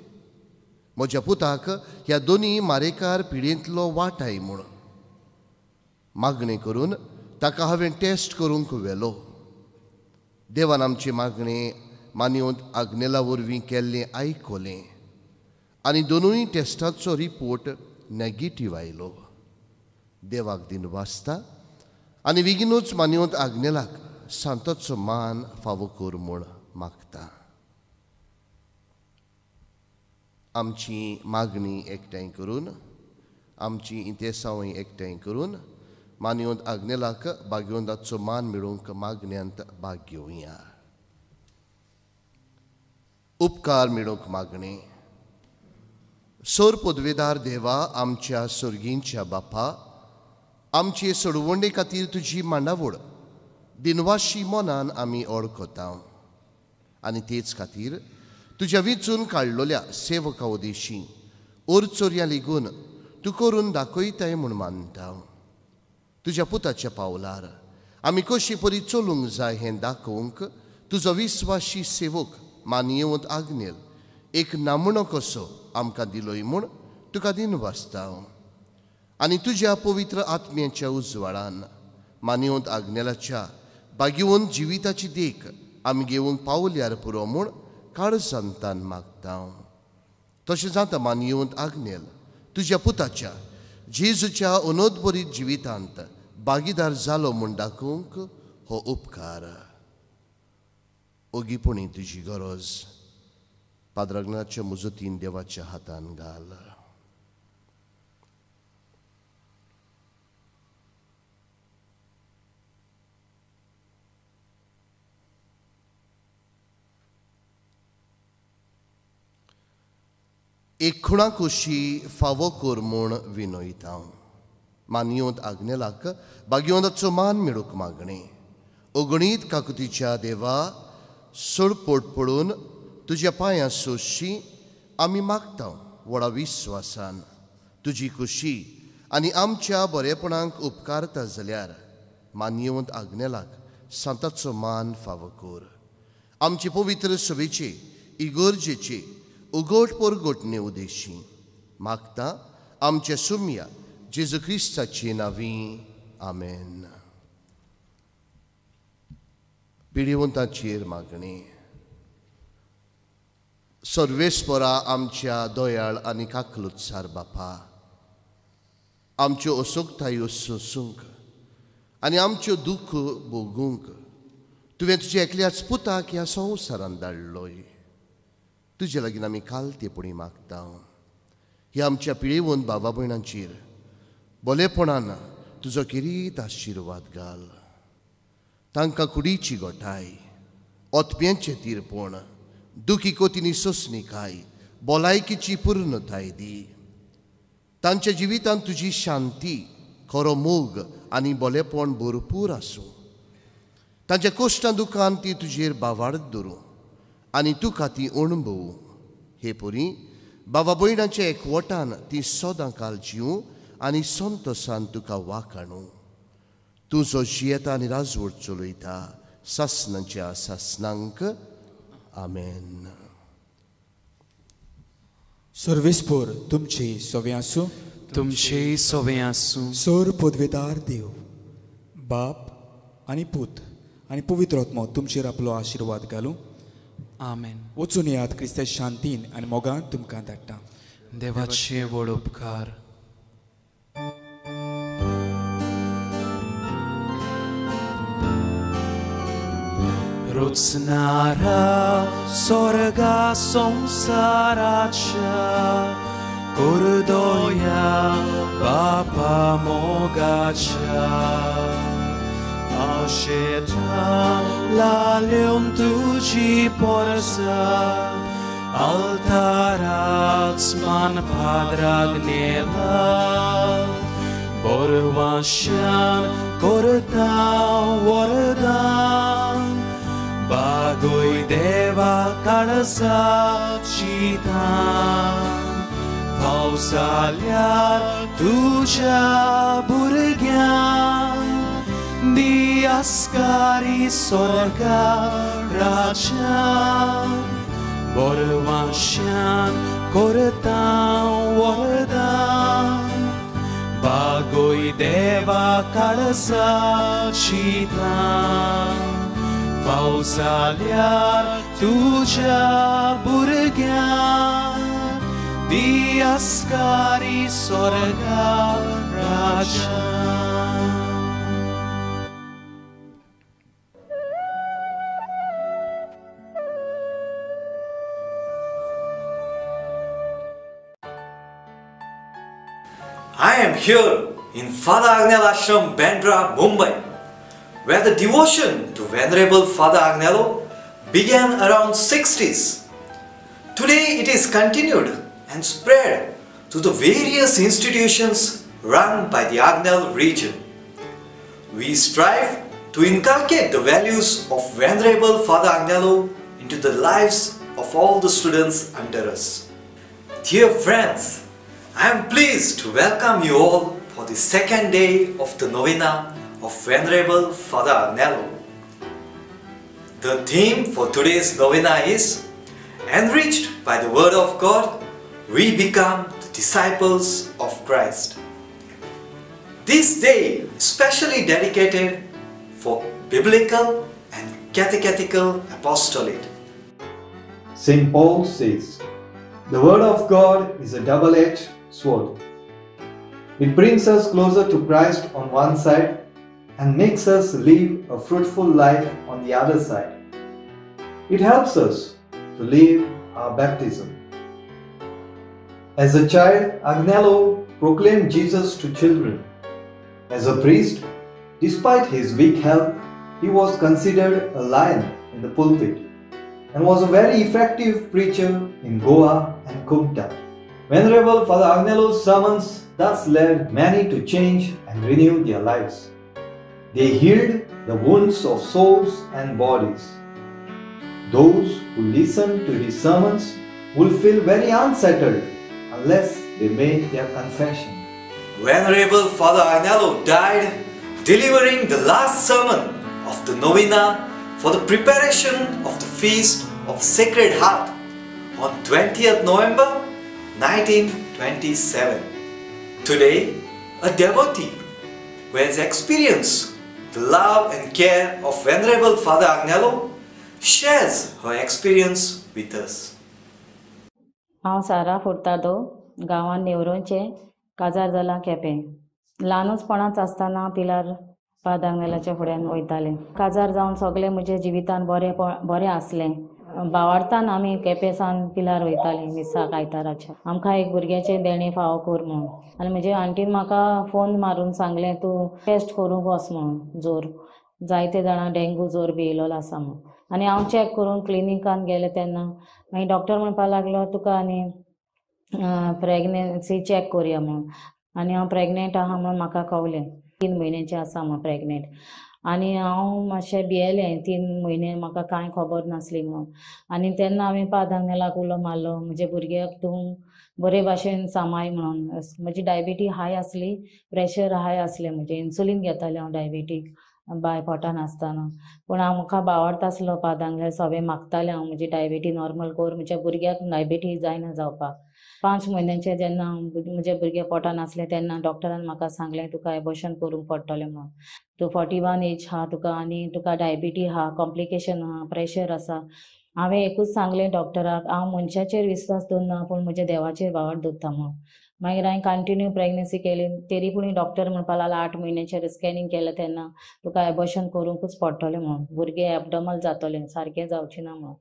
म्हज्या पुताक ह्या दोनी मारेकार पिडेंतलो वाटाय म्हूण मागणें करून ताका हांवें टेस्ट करूंक व्हेलो. देवान आमची मागणें मानियोंत आग्नेला वरवीं केल्लें आयकलें आनी दोनूय टेस्टाचो रिपोर्ट नॅगेटीव आयलो. देवाक दिनवासता आनी बेगीनूच मानियोंत आग्नेलाक सांतोचो मान फावो कर म्हूण मागता. आमची मागणी एकठांय करून आमची इंतेसांवय एकठांय करून मानियोंत आग्नेलाक भाग्योंदाचो मान मेळोवंक मागण्यांत भाग घेवया. उपकार मेळोवंक मागणे. सोर पदवेदार देवा, आमच्या सर्गींच्या बापा, आमचे सोडवणे खातीर तुजी मांडावळ दिनवाशी मनान आमी ओळखता आनी तेच खातीर तुज्या विचून काडलोल्या सेवका उदेशी ओरचोऱ्या लेगून तूं करून दाखयताय म्हूण मानता. तुज्या पुताच्या पावलार आमी कशी परी चलूंक जाय हें दाखोवंक तुजो विस्वाशी सेवक मानियोंत आग्नेल एक नामणो कसो आमकां दिलोय म्हूण तुका दिनवासता. आनी तुज्या पवित्र आत्म्याच्या उजवाडान मानियोंत आग्नेलाच्या भाग्यवंत जिविताची देख आमी घेवंक पावल्यार पुरो म्हूण काळजांतान मागता. तशें जाता मानियोंत आग्नेल तुज्या पुताच्या जेजूच्या अनोदबरीत जिवितांत भागीदार जालो म्हूण दाखोवंक हो उपकार. ओगीपणी तुजी गरज पाद्राग्नाच्या मुजतीन देवाच्या हातान घाल. एक खुणा कुशी फावो कर म्हूण विनयता. मानियोंत आग्नेलाक भाग्योंदाचो मान मेळूंक मागणें. अगणीत काकुतीच्या देवा, सोडपोट पडून तुज्या पांयां सोशी आमी मागता व्हडा विस्वासान. तुजी खुशी आनी आमच्या बरेपणांक उपकारता जाल्यार मानियोंत आग्नेलाक सांताचो मान फावो कर. आमचे पवित्र सभेचे इगर्जेचे उगोट परगोटणे उदेशी मागता आमच्या सुम्या जेजू क्रिस्ताचे नांवी. आमेन. पिडेवंताचेर मागणे. सर्वेस्परा आमच्या दोयाळ आनी काकलुत्सार बापा, आमच्यो असोगतायो सोसूंक आनी आमच्यो दुख भोगूंक तुवें तुज्या एकल्याच पुताक ह्या संवसारांत धाडलोय. तुजे लागीं आमी कालतेपणी मागता. ह्या आमच्या पिळेवंत बाबा भयणांचेर बोलेपणान तुजो किरीत आशिर्वाद घाल. तांकां कुडीची गोठाय, ओतप्यांचें तीरपण, दुखी कोतीनी सोंसणीकाय, भलायकेची पूर्णताय दी. तांच्या जिवितांत तुजी शांती, खरो मोग आनी बोलेपण भरपूर आसूं. तांच्या कोश्टां दुखान ती तुजेर बावाडत दवरूं आनी तुका ती अणभवू. हे पुरी बाबा भयणाचे एकवटान ती सोदां काल जिवूं आनी संतोसान तुका वाखाणू. तूं जो जियेता आनी राजवट चलयता सासनांच्या सासनांक. आमेन. सर्वेस्पोर तुमची सोवे आसूं. तुमचे सोवे आसूं. सोर पदवेदार देव बाप आनी पूत आनी पवित्र आत्मो तुमचेर आपलो आशिर्वाद घालूं. आमेन. वचून येयात क्रिस्ताच्या शांतीन आनी मोगान तुमकां धाडटा. देवाचे व्हड उपकार. रुचणारा स्वर्गा संसाराच्या कुर्दोया बापा मोगाच्या आशेता लाल्योन तुझी Porsa altarat man padrag nela borwashan korta wardan bagoy deva kadsa chitan pausalyar tuja burgyan diaskari sorga raja borwashan korta wardan bagoy deva kadsa chitan pausalyar tuja burgyan diaskari sorga raja. I am here in Father Agnello Ashram, Bandra, Mumbai, where the devotion to Venerable Father Agnello began around 60s. Today it is continued and spread to the various institutions run by the Agnello region. We strive to inculcate the values of Venerable Father Agnello into the lives of all the students under us. Dear friends, I am pleased to welcome you all for the second day of the novena of Venerable Father Agnello. The theme for today's novena is enriched by the Word of God, we become the disciples of Christ. This day is specially dedicated for biblical and catechetical apostolate. St. Paul says, "The Word of God is a double-edged sword. It brings us closer to Christ on one side and makes us live a fruitful life on the other side. It helps us to live our baptism." As a child, Agnello proclaimed Jesus to children. As a priest, despite his weak health, he was considered a lion in the pulpit and was a very effective preacher in Goa and Kumta. Venerable Father Agnello's sermons thus led many to change and renew their lives. They healed the wounds of souls and bodies. Those who listen to his sermons will feel very unsettled unless they make their confession. Venerable Father Agnello died delivering the last sermon of the novena for the preparation of the Feast of Sacred Heart on 20th November 1927. Today, a devotee who has experienced the love and care of Venerable Father Agnello shares her experience with us. हांव सारा फुर्तादो गांवांत नेवरोंचे काजार जाला केपें. ल्हानूचपणांत आसतना पिलार father आग्नेलाच्या फुड्यान वयतालें. काजार जावन सगळें म्हज्या जिवितान बरें आसलें. भावार्थान आमी केपें सावन पिलार वयतालीं मिसाक आयताराच्या. आमकां एक भुरग्याचें देणें फावो कर म्हणून आनी म्हजे आंटीन म्हाका फोन मारून सांगलें तूं टेस्ट करूंक वच म्हणून. जोर जायते जाणां डेंगू जोर बी येयलो आसा म्हणून. आनी हांव चॅक करून क्लिनिकान गेलें तेन्ना मागीर डॉक्टर म्हणपाक लागलो तुका आनी प्रेग्नन्सी चॅक करुया म्हणून. आनी हांव प्रेग्नेंट आहा म्हणून म्हाका कळलें 3 म्हयन्याचें आसा म्हणून प्रेग्नेंट. आनी हांव मातशें भियेलें 3 म्हयने म्हाका कांय खबर नासली म्हणून. आनी तेन्ना हांवें पाद आंगनेलाक उलो मारलो म्हजे भुरग्याक तूं बरे भाशेन सांबाळ म्हणून. म्हजी डायबिटीज हाय आसली, प्रेशर हाय आसलें म्हजें, इन्सुलीन घेतालें हांव डायबिटीक बाय पोटान आसतना. पूण म्हाका भावार्थ आसलो पाद आंगलेर सगळें मागतालें हांव म्हजी डायबिटीज नॉर्मल कर, म्हज्या भुरग्याक डायबिटीज जायना जावपाक. 5 म्हयन्यांचें जेन्ना म्हजे भुरगे पोटान आसलें तेन्ना डॉक्टरान म्हाका सांगलें तुका एबॉर्शन करूंक पडटलें म्हणून. तूं 41 एज आहा तुका आनी तुका डायबिटीज आहा, कॉम्प्लिकेशन आहा, प्रेशर आसा. हांवें एकूच सांगलें डॉक्टराक हांव मनशाचेर विस्वास दवरना पूण म्हज्या देवाचेर भावार्थ दवरता म्हणून. मागीर हांवें कंटिन्यू प्रेग्नन्सी केली. तरी पूण डॉक्टर म्हणपाक लागला 8 म्हयन्यांचेर स्कॅनिंग केलें तेन्ना तुका एबॉर्शन करूंकूच पडटलें म्हणून. भुरगें एबडॉर्मल जातलें, सारकें जावचें ना म्हणून.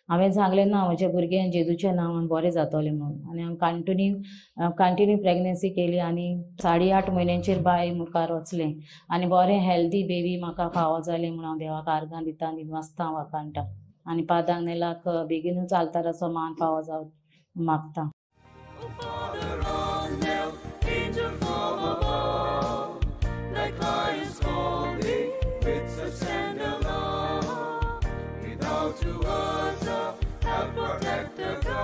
हांवें सांगलें ना म्हजें भुरगें जेजूचें नांवान बरें जातलें म्हणून. आनी हांवें कंटिन्यू प्रेग्नन्सी केली आनी 8.5 म्हयन्यांचेर बाय मुखार वचलें आनी बरें हेल्दी बेबी म्हाका फावो जालें म्हणून हांव देवाक आर्गां दिता आनी वाचता वाकाणटा आनी पाद आंगनेलाक बेगीनूच आल्ताराचो मान फावो जावं मागता. To us, help protect the